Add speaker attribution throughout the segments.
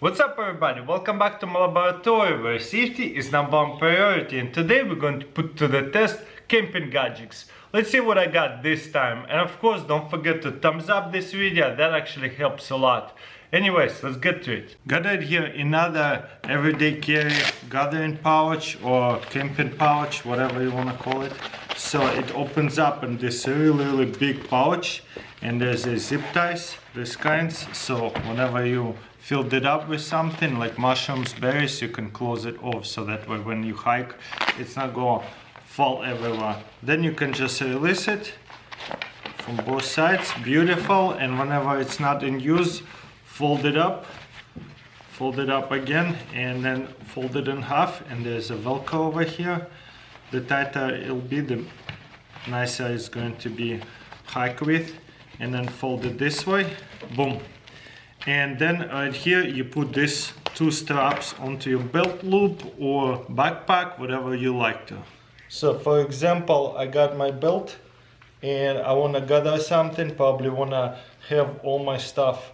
Speaker 1: What's up everybody, welcome back to my laboratory where safety is #1 priority, and today we're going to put to the test camping gadgets. Let's see what I got this time, and of course don't forget to thumbs up this video, that actually helps a lot. Anyways, let's get to it. Gathered here another everyday carry gathering pouch or camping pouch, whatever you want to call it. So it opens up in this really big pouch, and there's a zip ties, these kinds, so whenever you filled it up with something like mushrooms, berries, you can close it off, so that way when you hike it's not gonna fall everywhere. Then you can just release it from both sides, beautiful. And whenever it's not in use, fold it up again, and then fold it in half, and there's a Velcro over here. The tighter it'll be, the nicer it's going to be hike with. And then fold it this way, boom. And then right here you put these two straps onto your belt loop or backpack, whatever you like to. So for example, I got my belt and I want to gather something, probably want to have all my stuff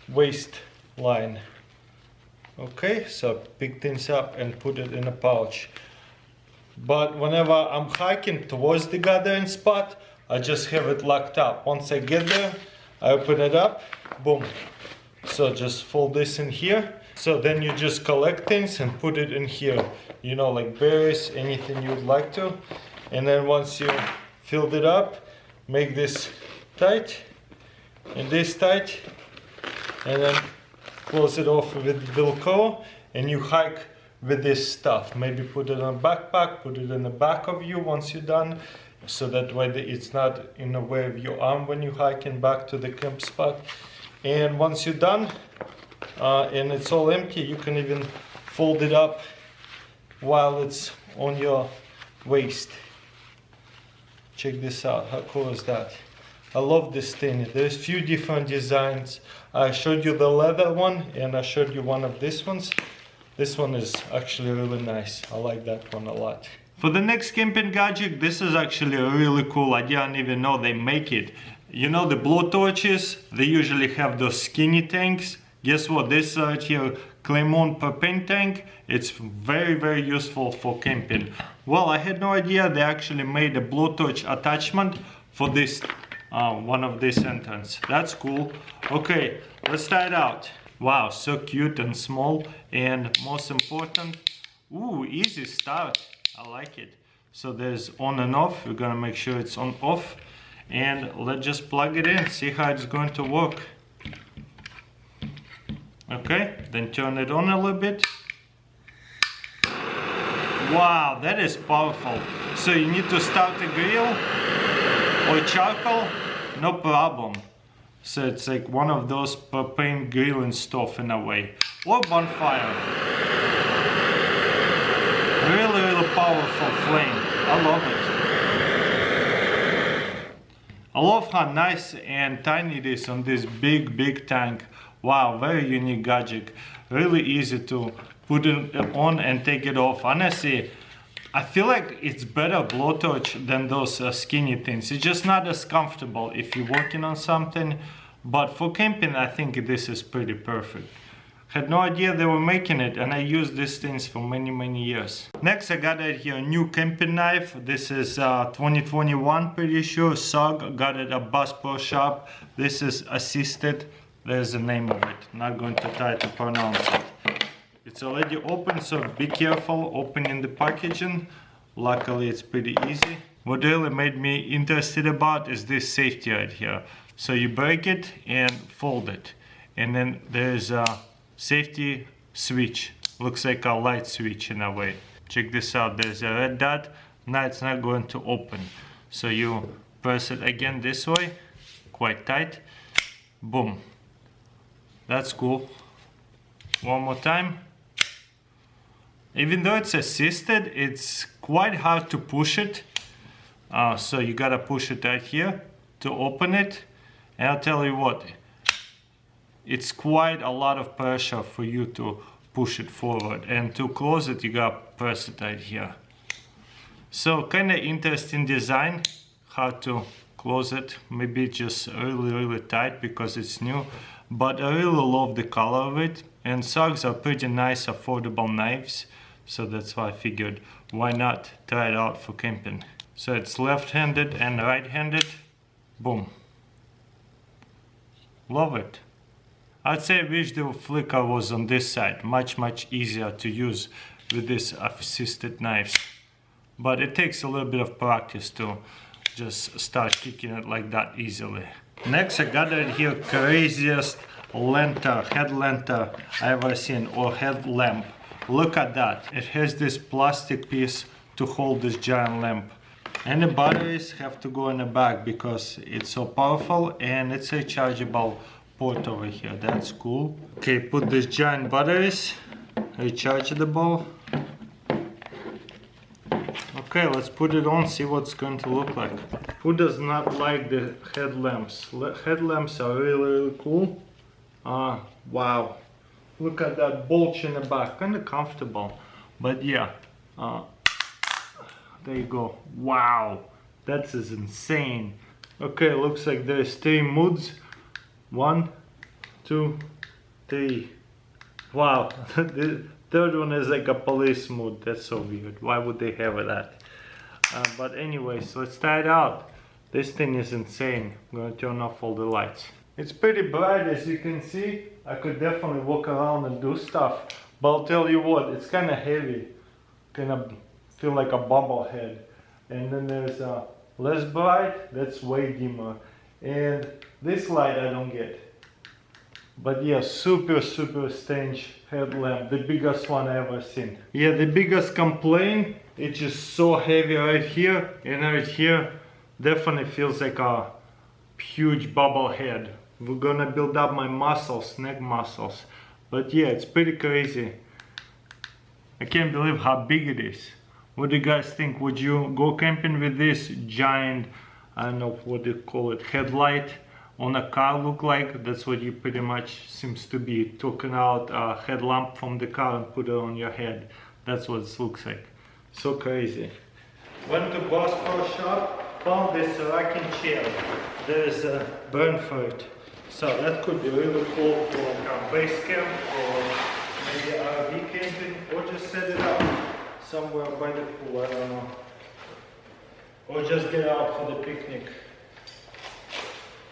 Speaker 1: waistline. Okay, so pick things up and put it in a pouch. But whenever I'm hiking towards the gathering spot, I just have it locked up. Once I get there, I open it up, boom. So just fold this in here. So then you just collect things and put it in here. You know, like berries, anything you would like to. And then once you filled it up, make this tight and this tight. And then close it off with Velcro, and you hike with this stuff. Maybe put it on a backpack, put it in the back of you once you're done, so that way it's not in the way of your arm when you're hiking back to the camp spot. And once you're done and it's all empty, you can even fold it up while it's on your waist. Check this out, how cool is that? I love this thing. There's few different designs. I showed you the leather one and I showed you one of these ones. This one is actually really nice. I like that one a lot. For the next camping gadget, this is actually a really cool. I didn't even know they make it. You know the blowtorches, they usually have those skinny tanks. Guess what, this right here, Claymont propane tank, it's very useful for camping. Well, I had no idea they actually made a blowtorch attachment for this one of these entrance. That's cool. Okay, let's try it out. Wow, so cute and small, and most important, ooh, easy start. I like it. So there's on and off. We're gonna make sure it's on off, and let's just plug it in, see how it's going to work. Okay, then turn it on a little bit. Wow, that is powerful. So you need to start a grill or charcoal, no problem. So it's like one of those propane grilling stuff in a way, or bonfire. Really powerful flame. I love it. I love how nice and tiny it is on this big tank. Wow, very unique gadget. Really easy to put it on and take it off. Honestly, I feel like it's better blowtorch than those skinny things. It's just not as comfortable if you're working on something. But for camping, I think this is pretty perfect. Had no idea they were making it, and I used these things for many years. Next, I got it here, a new camping knife. This is 2021, pretty sure. SOG, got it at Bass Pro Shop. This is assisted. There's the name of it. Not going to try to pronounce it. It's already open, so be careful opening the packaging. Luckily, it's pretty easy. What really made me interested about is this safety right here. So you break it and fold it, and then there's a safety switch. Looks like a light switch in a way. Check this out, there's a red dot. Now it's not going to open. So you press it again this way, quite tight. Boom. That's cool. One more time. Even though it's assisted, it's quite hard to push it. So you gotta push it right here to open it. And I'll tell you what, it's quite a lot of pressure for you to push it forward, and to close it you gotta press it right here. So kinda interesting design, how to close it. Maybe just really tight because it's new. but I really love the color of it, and SAGs are pretty nice affordable knives, so that's why I figured why not try it out for camping. So it's left-handed and right-handed. Boom. Love it. I'd say I wish the flicker was on this side, much easier to use with these assisted knives. But it takes a little bit of practice to just start kicking it like that easily. Next I gathered here craziest lantern, head lantern I ever seen, or headlamp. Look at that. It has this plastic piece to hold this giant lamp. And the batteries have to go in the back because it's so powerful, and it's a rechargeable port over here. That's cool. Okay, put these giant batteries, rechargeable. Okay, let's put it on, see what it's going to look like. Who does not like the headlamps? Headlamps are really cool. Wow. Look at that bulge in the back, kind of comfortable. But yeah, there you go. Wow, that is insane. Okay, looks like there's 3 moods. 1, 2, 3. Wow, the third one is like a police mood. That's so weird. Why would they have that? But anyways, let's try it out. This thing is insane. I'm gonna turn off all the lights. It's pretty bright, as you can see. I could definitely walk around and do stuff. But I'll tell you what, it's kind of heavy. Kind of feel like a bobblehead. And then there's a less bright, that's way dimmer. And this light I don't get. But yeah, super strange headlamp, the biggest one I ever seen. Yeah, the biggest complaint, it's just so heavy right here, and right here definitely feels like a huge bobblehead. We're gonna build up my muscles, neck muscles. But yeah, it's pretty crazy. I can't believe how big it is. What do you guys think? Would you go camping with this giant, I don't know what you call it, headlight on a car look like? That's what you pretty much seems to be, taking out a headlamp from the car and put it on your head. That's what it looks like. So crazy. Went to Bass Pro Shop, found this Viking Chair. There's a burn for it. So that could be really cool for a base camp or maybe RV camping, or just set it up somewhere by the pool, I don't know. Or just get out for the picnic.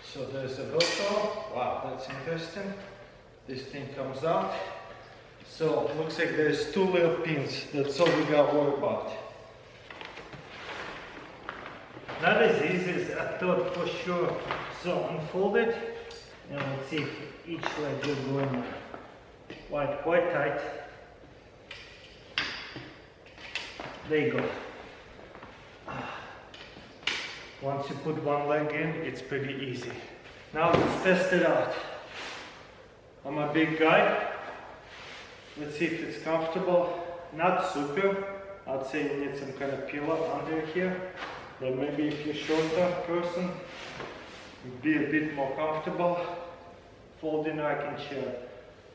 Speaker 1: So there's a Velcro. Wow, that's interesting. This thing comes out. So looks like there's 2 little pins. That's all we got to worry about. Not as easy as I thought for sure. So unfold it, and let's see if each leg will go in quite tight. There you go. Once you put one leg in, it's pretty easy. Now let's test it out. I'm a big guy. Let's see if it's comfortable. Not super. I'd say you need some kind of pillow under here. But maybe if you're a shorter person, you'd be a bit more comfortable. Folding Viking Chair.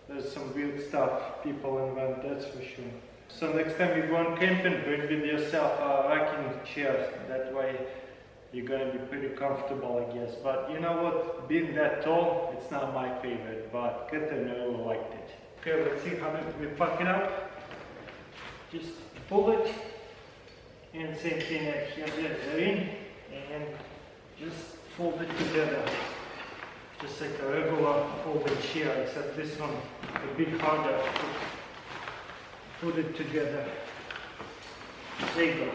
Speaker 1: There's some weird stuff people invent, that's for sure. So next time you go on camping, bring with yourself a Viking Chair. That way you're gonna be pretty comfortable, I guess. But you know what? Being that tall, it's not my favorite, but Catherine really liked it. Okay, let's see how we pack it up. Just pull it, and same thing here, there's a ring, and just fold it together. Just like a regular folded chair, except this one a bit harder to put it together. There you go.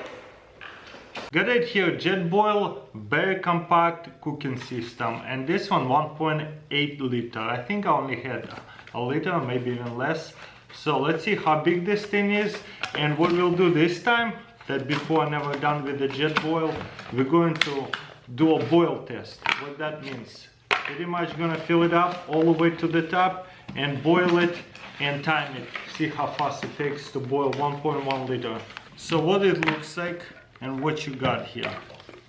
Speaker 1: Got it here, Jetboil, very compact cooking system, and this one 1.8 liter. I think I only had a liter, maybe even less. So let's see how big this thing is, and what we'll do this time, that before I never done with the Jetboil, we're going to do a boil test. What that means, pretty much gonna fill it up all the way to the top and boil it and time it. See how fast it takes to boil 1.1 liter. So what it looks like and what you got here.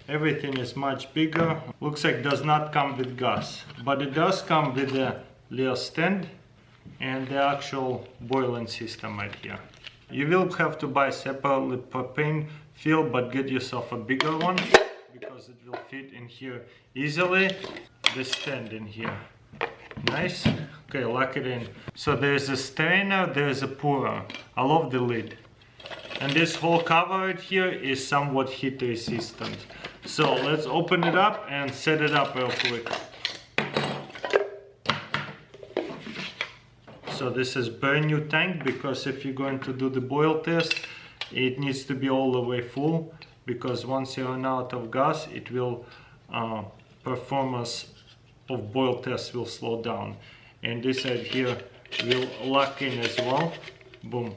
Speaker 1: Everything is much bigger. Looks like does not come with gas, but it does come with a little stand and the actual boiling system right here. You will have to buy separately propane fill, but get yourself a bigger one because it will fit in here easily. The stand in here. Nice. Okay, lock it in. So there's a strainer, there's a pourer. I love the lid. And this whole cover right here is somewhat heat resistant. So let's open it up and set it up real quick. So this is brand new tank, because if you're going to do the boil test, it needs to be all the way full, because once you run out of gas, it will performance of boil test will slow down. And this right here will lock in as well. Boom.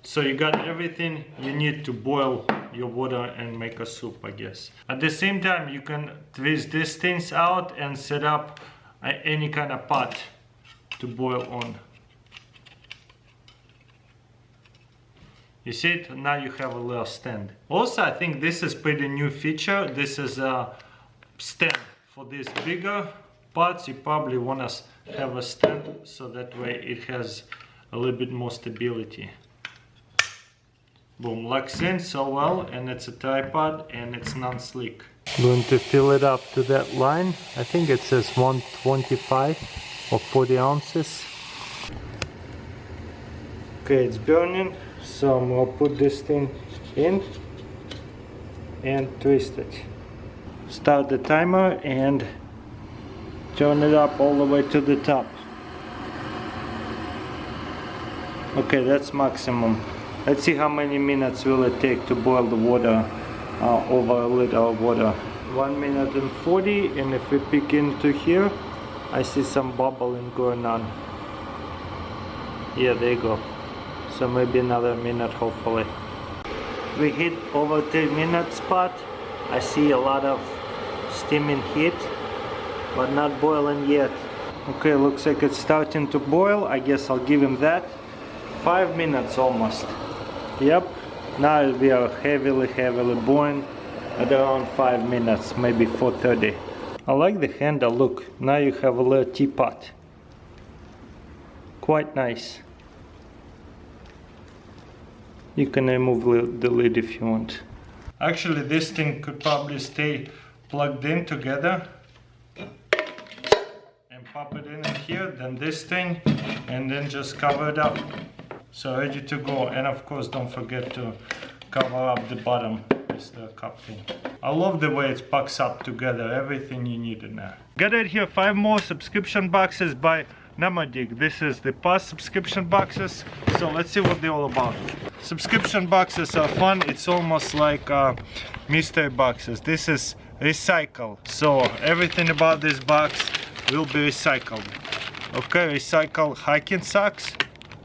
Speaker 1: So you got everything you need to boil your water and make a soup, I guess. At the same time, you can twist these things out and set up any kind of pot to boil on. You see it? Now you have a little stand. Also, I think this is pretty new feature. This is a stand for these bigger pots. You probably want to have a stand, so that way it has a little bit more stability. Boom, locks in so well, and it's a tripod and it's non-slick. Going to fill it up to that line. I think it says 125 or 40 ounces. Okay, it's burning. So I'm gonna put this thing in and twist it. Start the timer and turn it up all the way to the top. Okay, that's maximum. Let's see how many minutes will it take to boil the water over a liter of water. 1 minute and 40, and if we peek into here, I see some bubbling going on. Yeah, there you go. So maybe another minute, hopefully. We hit over 3 minute spot. I see a lot of steaming heat, but not boiling yet. Okay, looks like it's starting to boil. I guess I'll give him that. 5 minutes almost. Yep, now we are heavily boiling at around 5 minutes, maybe 4:30. I like the handle, look. Now you have a little teapot. Quite nice. You can remove the lid if you want. Actually, this thing could probably stay plugged in together. And pop it in here, then this thing, and then just cover it up. So ready to go. And of course, don't forget to cover up the bottom with the cup thing. I love the way it packs up together, everything you need in there. Got it here, 5 more subscription boxes by NamiDig. This is the past subscription boxes, so let's see what they're all about. Subscription boxes are fun. It's almost like mystery boxes. This is recycle, so everything about this box will be recycled. Okay, recycle hiking socks,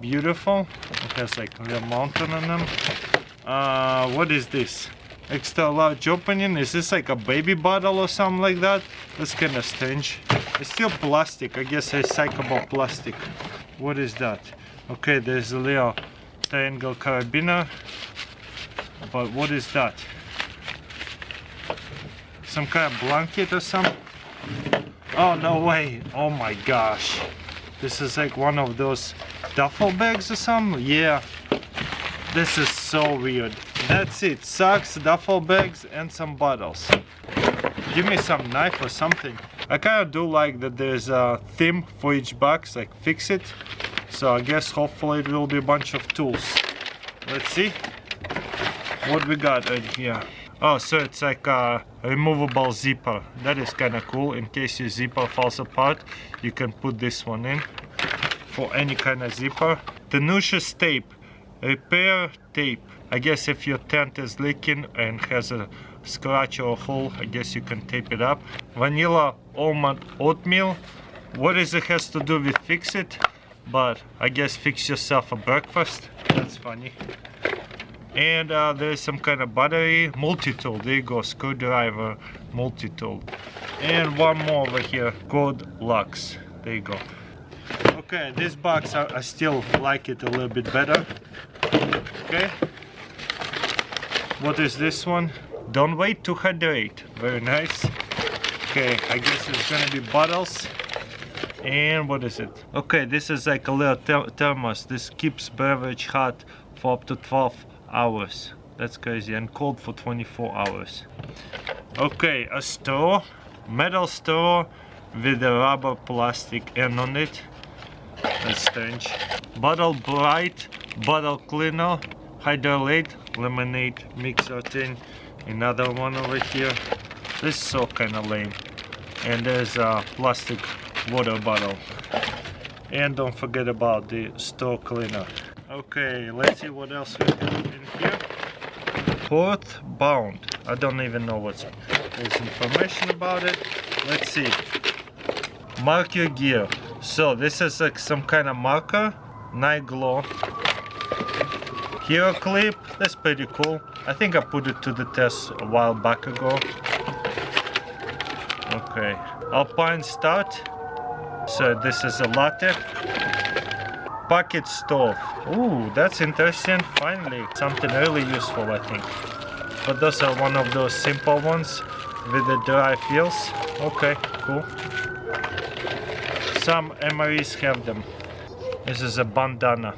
Speaker 1: beautiful. It has like a little mountain on them. What is this? Extra large opening. Is this like a baby bottle or something like that? That's kind of strange. It's still plastic, I guess recyclable plastic. What is that? Okay, there's a little triangle carabiner. But what is that? Some kind of blanket or something? Oh, no way. Oh my gosh. This is like one of those duffel bags or something? Yeah. This is so weird. That's it. Socks, duffel bags, and some bottles. Give me some knife or something. I kind of do like that there's a theme for each box, like fix it. So I guess hopefully it will be a bunch of tools. Let's see what we got right here. Oh, so it's like a removable zipper. That is kind of cool. In case your zipper falls apart, you can put this one in for any kind of zipper. Tenacious tape. Repair tape. I guess if your tent is leaking and has a scratch or a hole, I guess you can tape it up. Vanilla almond oatmeal. What is it has to do with fix it? But I guess fix yourself a breakfast. That's funny. And there's some kind of battery. Multi-tool. There you go. Screwdriver. Multi-tool. And one more over here. Code locks. There you go. Okay, this box I still like it a little bit better. Okay. What is this one? Don't wait to hydrate. Very nice. Okay, I guess it's gonna be bottles. And what is it? Okay, this is like a little thermos. This keeps beverage hot for up to 12 hours. That's crazy. And cold for 24 hours. Okay, a straw. Metal straw with a rubber plastic end on it. That's strange. Bottle bright, bottle cleaner, hydrolate, lemonade mixer thing. Another one over here. This is so kinda lame. And there's a plastic water bottle. And don't forget about the store cleaner. Okay, let's see what else we have in here. Port bound. I don't even know what's there's information about it. Let's see. Mark your gear. So this is like some kind of marker. Night glow. Hero clip. That's pretty cool. I think I put it to the test a while back ago. Okay. Alpine start. So this is a latte. Pocket stove. Ooh, that's interesting. Finally, something really useful, I think. But those are one of those simple ones with the dry feels. Okay, cool. Some MREs have them. This is a bandana.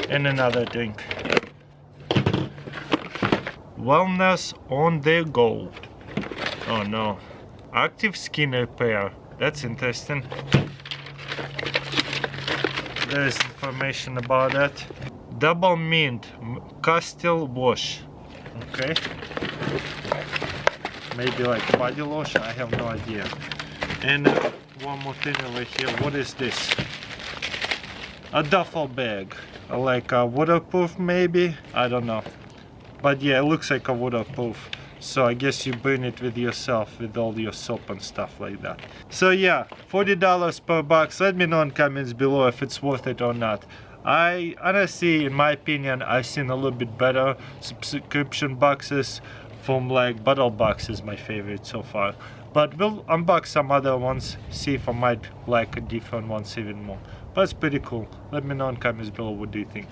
Speaker 1: And another drink. Wellness on the go. Oh no. Active skin repair. That's interesting. There is information about that. Double mint Castile wash. Okay. Maybe like body lotion. I have no idea. And one more thing over here. What is this? A duffel bag. Like a waterproof maybe? I don't know. But yeah, it looks like a waterproof. So I guess you bring it with yourself with all your soap and stuff like that. So yeah, $40 per box. Let me know in comments below if it's worth it or not. I honestly, in my opinion, I've seen a little bit better subscription boxes from like bottle boxes, my favorite so far. But we'll unbox some other ones, see if I might like different ones even more. But it's pretty cool. Let me know in comments below what do you think.